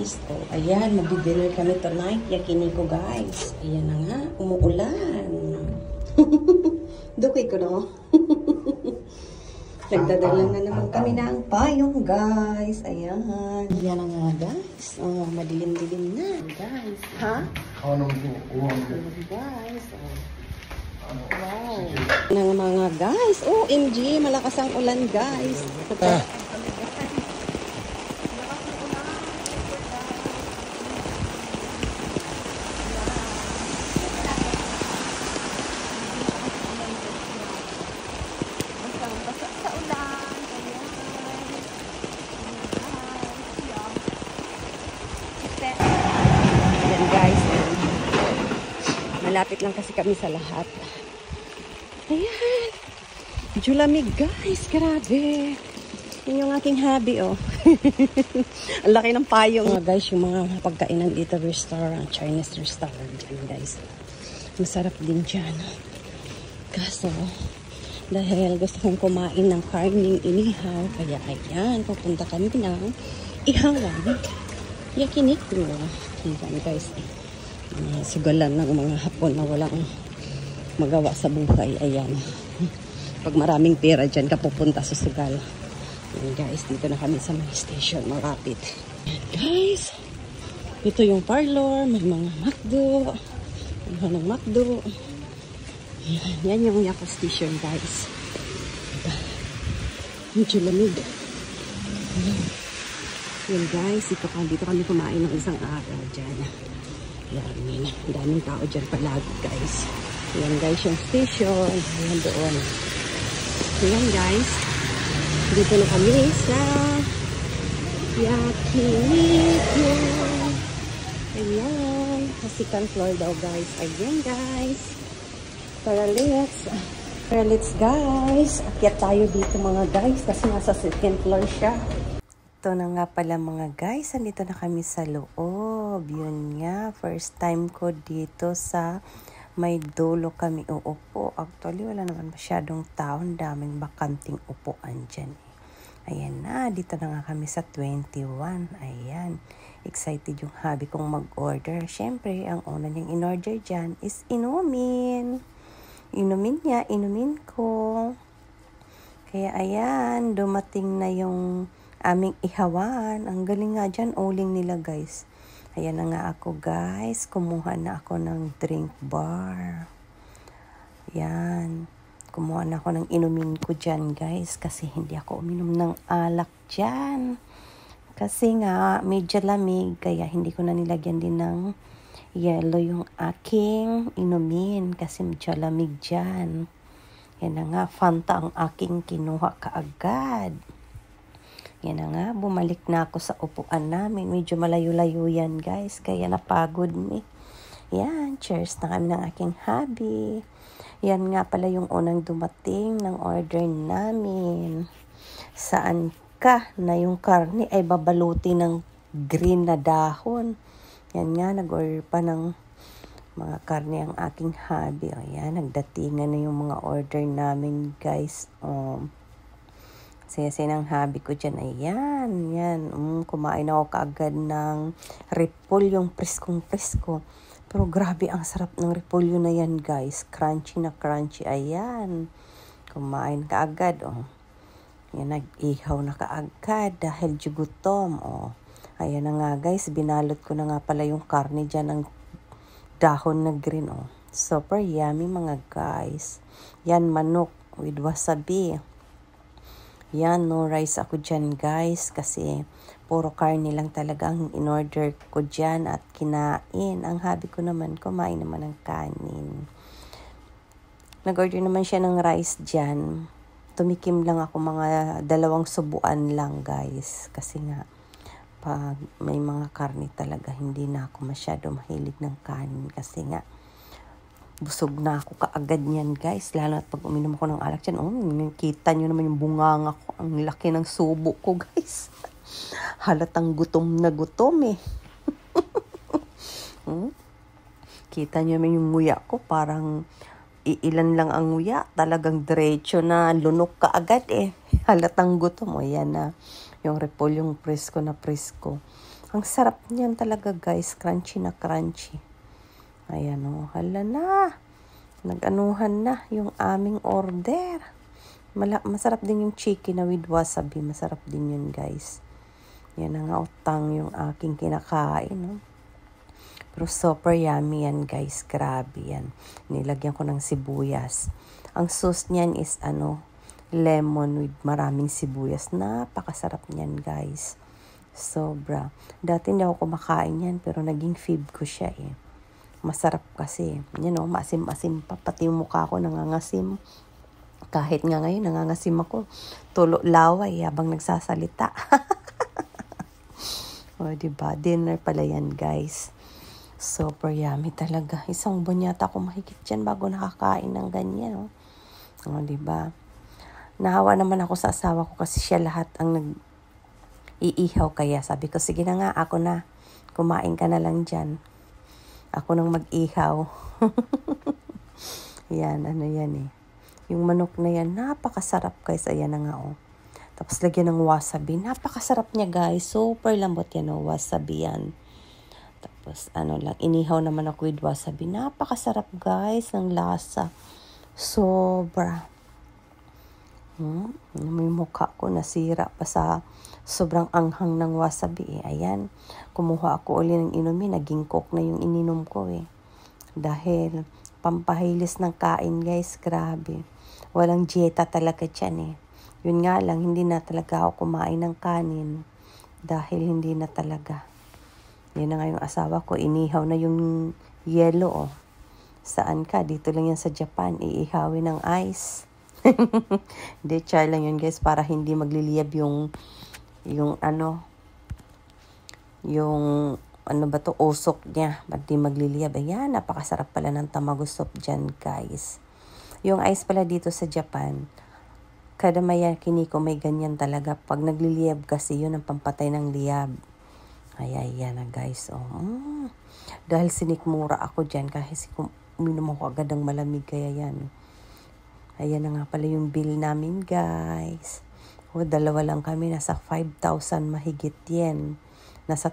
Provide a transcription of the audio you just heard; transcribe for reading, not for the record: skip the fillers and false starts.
guys. Oh, ayan, magdi-dinner kami tonight. Yakiniku guys. Ayan na nga, umuulan. Dukay ko no. Nagdadalang na naman kami ng payong guys. Ayan. Ayan na nga guys. Oh, madilim-dilim na guys. Ha? Guys. Oh. Wow. Ng mga guys. OMG, malakas ang ulan guys. Malapit lang kasi kami sa lahat. Ayan. Julamig guys. Grabe. Yun yung aking hobby oh. Ang laki ng payong. Guys, yung mga pagkainan dito restaurant. Chinese restaurant dyan guys. Masarap din dyan. Kaso, dahil gusto kong kumain ng karning inihaw. Kaya ayan. Pupunta kami ng ihawan. Yakiniku. Ayan guys. Sugalan ng mga Hapon na walang magawa sa buhay. Ayan. Pag maraming pera dyan ka pupunta sa sugal. Ayan guys, dito na kami sa may station. Malapit. Ayan guys. Ito yung parlor. May mga McDo. May mga McDo. Ayan, yan yung Yako station guys. Medyo lamig. Ayan. Ayan guys, dito kami kumain ng isang araw dyan. Yan, daming tao dyan palagi guys. Ayan guys yung station. Ayan doon. Ayan guys. Dito na kami sa Yakiniku. Ayan. Sa second floor daw guys. Ayan guys. Tara let's guys. Akyat tayo dito mga guys. Kasi nasa second floor siya. Ito na nga pala mga guys, andito na kami sa loob. Yun nga, first time ko dito sa may dulo kami uupo. Actually, wala naman masyadong tao. Daming bakanting upuan dyan. Ayan na, dito na nga kami sa 21. Ayan, excited yung hubby kong mag-order. Siyempre, ang una niyang in-order dyan is inumin. Inumin niya, inumin ko. Kaya ayan, dumating na yung aming ihawan. Ang galing nga dyan, uling nila guys. Ayan na nga ako guys. Kumuha na ako ng drink bar. Yan. Kumuha na ako ng inumin ko dyan guys. Kasi hindi ako uminom ng alak dyan. Kasi nga, medyo lamig. Kaya hindi ko na nilagyan din ng yellow yung aking inumin. Kasi medyo lamig dyan. Yan na nga, Fanta ang aking kinuha kaagad. Yan na nga, bumalik na ako sa upuan namin. Medyo malayo-layo yan guys, kaya napagod me. Yan, cheers na kami ng aking hubby. Yan nga pala yung unang dumating ng order namin. Saan ka na yung karne ay babaluti ng green na dahon. Yan nga, nag-order pa ng mga karne ang aking hubby. Ayan, nagdatingan na yung mga order namin guys. Saya ng hubby ko dyan. Ayan, yan. Kumain ako kaagad ng repolyo, yung preskong-presko. Pero grabe, ang sarap ng repolyo na yan, guys. Crunchy na crunchy. Ayan. Kumain kaagad, oh. Yan, nag-ihaw na kaagad dahil gutom, oh. Ayan na nga, guys. Binalot ko na nga pala yung karne dyan ng dahon na green, oh. Super yummy, mga guys. Yan, manok with wasabi. Yan, no rice ako dyan guys kasi puro karne lang talaga ang in-order ko dyan at kinain. Ang hobby ko naman, kumain naman ng kanin. Nag-order naman siya ng rice dyan. Tumikim lang ako mga 2 subuan lang guys. Kasi nga, pag may mga karne talaga, hindi na ako masyado mahilig ng kanin. Kasi nga, busog na ako kaagad niyan guys. Lalo at pag uminom ako ng alak dyan. Kita nyo naman yung bunganga ko. Ang laki ng subo ko guys. Halatang gutom na gutom eh. Kita nyo naman yung nguya ko. Parang iilan lang ang nguya. Talagang diretso na lunok kaagad eh. Halatang gutom. O yan na. Yung repolyong presko na presko. Ang sarap niyan talaga guys, crunchy na crunchy. Ayan o, hala na. Nag-anuhan na yung aming order. Masarap din yung chicken na with wasabi. Masarap din yun guys. Yan ang utang yung aking kinakain. No? Pero super yummy yan guys. Grabe yan. Nilagyan ko ng sibuyas. Ang sauce niyan is lemon with maraming sibuyas. Napakasarap niyan guys. Sobra. Dati hindi ako kumakain yan pero naging fave ko siya eh. Masarap kasi. Maasim-asim pa. Pati yung mukha ko nangangasim. Kahit nga ngayon nangangasim ako. Tulo laway habang nagsasalita. O diba? Dinner pala yan guys. Super yummy talaga. Isang buwan yata ako mahigit dyan bago nakakain ng ganyan. O diba? Nahawa naman ako sa asawa ko kasi siya lahat ang nag-iihaw. Kaya sabi ko, sige na nga, ako na. Kumain ka na lang dyan. Ako nang mag-ihaw. Yan, yan eh. Yung manok na yan, napakasarap guys. Ayan na nga oh. Tapos lagyan ng wasabi. Napakasarap niya guys. Super lambot yan oh. Wasabi yan. Tapos lang, inihaw naman ako with wasabi. Napakasarap guys ng lasa. Sobra. May mukha ko nasira pa sa sobrang anghang ng wasabi eh. Ayan, kumuha ako uli ng inumin. Naging coke na yung ininom ko eh. Dahil pampahilis ng kain guys, grabe. Walang dieta talaga dyan eh. Yun nga lang, hindi na talaga ako kumain ng kanin. Dahil hindi na talaga. Yan na nga yung asawa ko, inihaw na yung yelo oh. Saan ka? Dito lang yan sa Japan. Iihawin ng ice. Hindi, char lang yun guys para hindi magliliyab yung usok niya. Ba't di magliliyab? Ayan, napakasarap pala ng tamago soup dyan guys. Yung ice pala dito sa Japan, kada mayakini ko may ganyan talaga. Pag nagliliyab kasi yun ang pampatay ng liyab. Ayan na guys. Oh. Dahil sinikmura ako dyan kasi uminom ako agad ng malamig kaya yan. Ayan na nga pala yung bill namin guys. Dalawa lang kami. Nasa 5,000 mahigit yen. Nasa